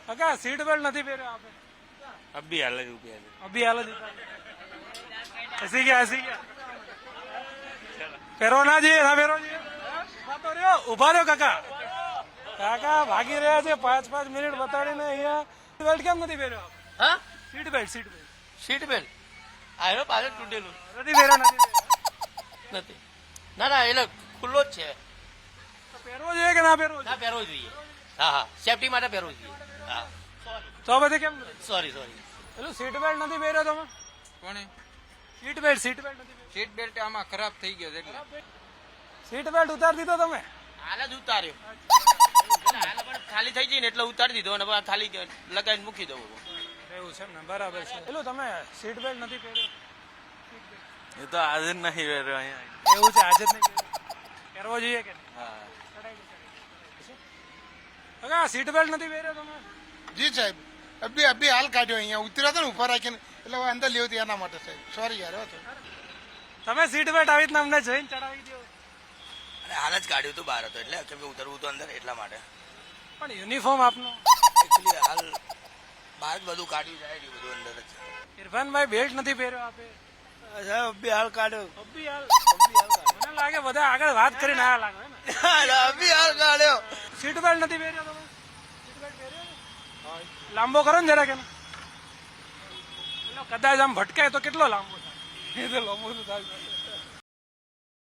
કાકા seat belt નથી પહેર્યો આપે અભી હાલ જ ઉભી અભી હાલ જ હસી ગયા પહેરો ના જઈએ ના પહેરો જઈએ ઉભા તો રહ્યો ઉભા રહ્યો કાકા કાકા ભાગી રહ્યા છે 5 મિનિટ બતાડીને અહીંયા સીટ બેલ્ટ કેમ નથી પહેર્યો હા સીટ બેલ્ટ સીટ બેલ્ટ આવ્યો પાછળ તૂટેલું નથી પહેર્યો નથી ના ના એટલે ખુલ્લો જ છે પહેરવો જોઈએ કે ના પહેરવો ના પહેરવો જોઈએ હા હા સેફટી માટે પહેરવો જોઈએ હા તો પછી કેમ સોરી પેલું સીટ બેલ્ટ નથી પહેર્યો તમે કોને સીટ બેલ્ટ નથી પહેર્યો સીટ બેલ્ટ આમાં ખરાબ થઈ ગયો છે એટલે સીટ બેલ્ટ ઉતારી દીધો તમે હાલ જ ઉતાર્યો હાલ પણ ખાલી થઈ જઈને એટલે ઉતારી દીધો અને પછી ખાલી લગાવીને મૂકી દઉં એવું છે ને બરાબર છે પેલું તમે સીટ બેલ્ટ નથી પહેર્યો એ તો આજે જ નહીં પહેર્યો અહીંયા એવું છે આજે જ નહીં પહેરવો જોઈએ કે હા સીટ બેલ્ટ નથી પહેર્યો તમે જી સાહેબ અભી હાલ કાઢ્યો અહીંયા ઉતર્યા હતા ને ઉભા રાખીને એટલે હવે અંદર લેવું હતું એના માટે સાહેબ સોરી યાર તમે સીટ બેલ્ટ આવી રીતના અમને જઈને ચડાવી દો અને હાલ જ કાઢ્યું હતું બહાર હતો એટલે કેમ કે ઉતરવું હતું અંદર એટલા માટે પણ યુનિફોર્મ આપનો એકચ્યુઅલી હાલ બહાર જ બધું કાઢ્યું જાય ને બધું અંદર જ ઇરફાનભાઈ બેલ્ટ નથી પહેર્યો આપે અભી હાલ કાઢ્યો અભી હાલ મને લાગે બધા આગળ વાત કરીને આયા લાગે ને અભી હાલ કાઢ્યો સીટ બેલ્ટ નથી પહેર્યો તમે સીટ બેલ્ટ પહેર્યો લાંબો કરો ને જરા કે કદાચ આમ ભટકાય તો કેટલો લાંબો થાય એ તો લાંબો તો થાય